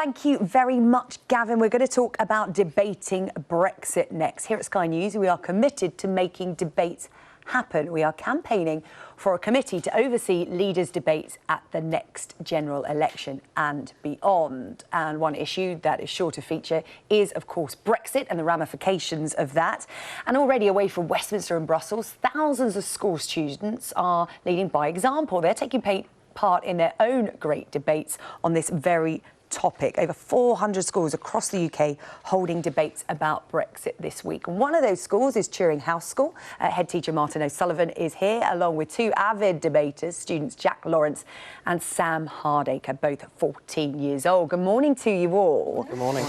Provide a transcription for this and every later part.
Thank you very much, Gavin. We're going to talk about debating Brexit next. Here at Sky News, we are committed to making debates happen. We are campaigning for a committee to oversee leaders' debates at the next general election and beyond. And one issue that is sure to feature is, of course, Brexit and the ramifications of that. And already away from Westminster and Brussels, thousands of school students are leading by example. They're taking part in their own great debates on this very topic. Over 400 schools across the UK holding debates about Brexit this week. And one of those schools is Turing House School. Head teacher Martin O'Sullivan is here, along with two avid debaters, students Jack Lawrence and Sam Hardacre, both 14 years old. Good morning to you all. Good morning.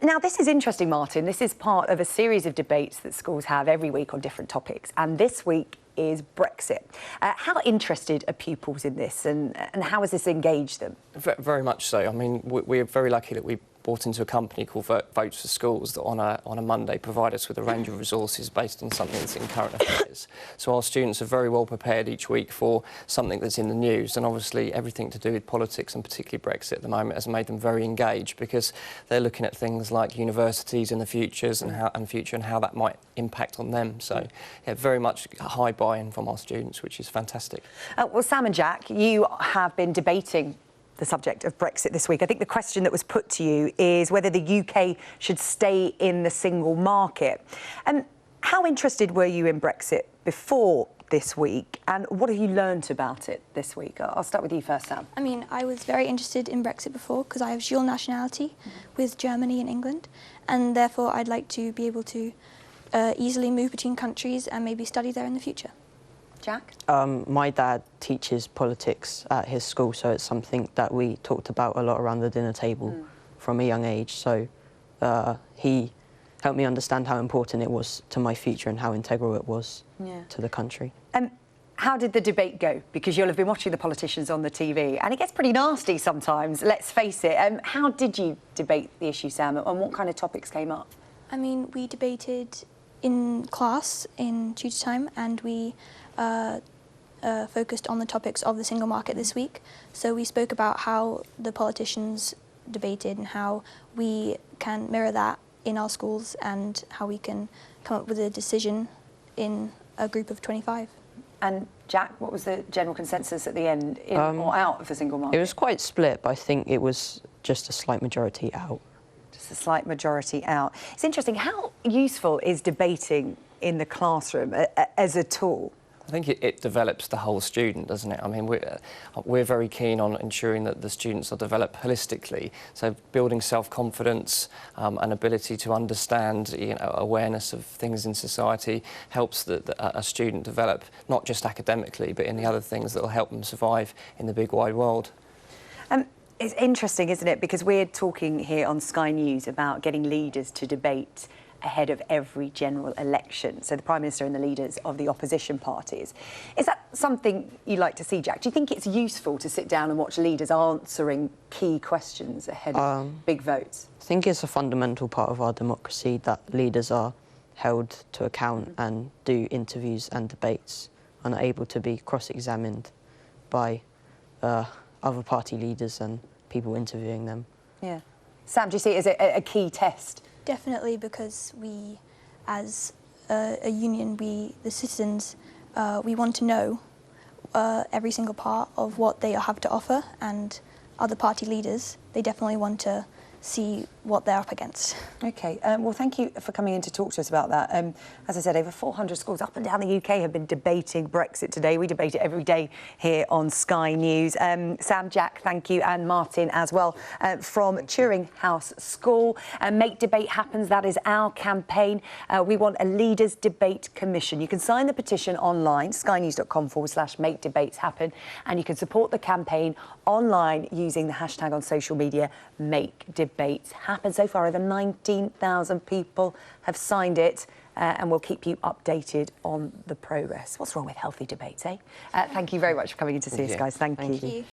Now, this is interesting, Martin. This is part of a series of debates that schools have every week on different topics. And this week is Brexit. How interested are pupils in this, and how has this engaged them? Very much so. I mean, we're very lucky that we bought into a company called Votes for Schools that on a Monday provide us with a range of resources based on something that's in current affairs. So our students are very well prepared each week for something that's in the news, and obviously everything to do with politics and particularly Brexit at the moment has made them very engaged because they're looking at things like universities in the future and how that might impact on them. So yeah, very much a high buy-in from our students, which is fantastic. Well, Sam and Jack, you have been debating the subject of Brexit this week. I think the question that was put to you is whether the UK should stay in the single market. And how interested were you in Brexit before this week, and what have you learnt about it this week? I'll start with you first, Sam. I mean, I was very interested in Brexit before because I have dual nationality with Germany and England, and therefore I'd like to be able to easily move between countries and maybe study there in the future. Jack? My dad teaches politics at his school, so it's something that we talked about a lot around the dinner table from a young age. So he helped me understand how important it was to my future and how integral it was to the country. How did the debate go? Because you'll have been watching the politicians on the TV, and it gets pretty nasty sometimes, let's face it. How did you debate the issue, Sam, and what kind of topics came up? I mean, we debated in class in tutor time, and we focused on the topics of the single market this week. So we spoke about how the politicians debated and how we can mirror that in our schools and how we can come up with a decision in a group of 25. And Jack, what was the general consensus at the end, in or out of the single market? It was quite split, but I think it was just a slight majority out. Just a slight majority out. It's interesting, how useful is debating in the classroom as a tool? I think it develops the whole student, doesn't it? I mean, we're very keen on ensuring that the students are developed holistically. So building self-confidence, and ability to understand, awareness of things in society helps a student develop, not just academically, but in the other things that will help them survive in the big wide world. It's interesting, isn't it? Because we're talking here on Sky News about getting leaders to debate ahead of every general election, so the Prime Minister and the leaders of the opposition parties. Is that something you like to see, Jack? Do you think it's useful to sit down and watch leaders answering key questions ahead of big votes? I think it's a fundamental part of our democracy that leaders are held to account and do interviews and debates and are able to be cross-examined by other party leaders and people interviewing them. Yeah. Sam, do you see it as a key test? Definitely, because we, as a union, the citizens, we want to know every single part of what they have to offer, and other party leaders, they definitely want to see what they're up against. OK, well, thank you for coming in to talk to us about that. As I said, over 400 schools up and down the UK have been debating Brexit today. We debate it every day here on Sky News. Sam, Jack, thank you, and Martin as well, from Turing House School. Make Debate Happens, that is our campaign. We want a Leaders Debate Commission. You can sign the petition online, skynews.com/Make Debates Happen, and you can support the campaign online using the hashtag on social media, Make Debates Happen. So far, over 19,000 people have signed it, and we'll keep you updated on the progress. What's wrong with healthy debates, eh? Thank you very much for coming in to see us, guys. Thank you.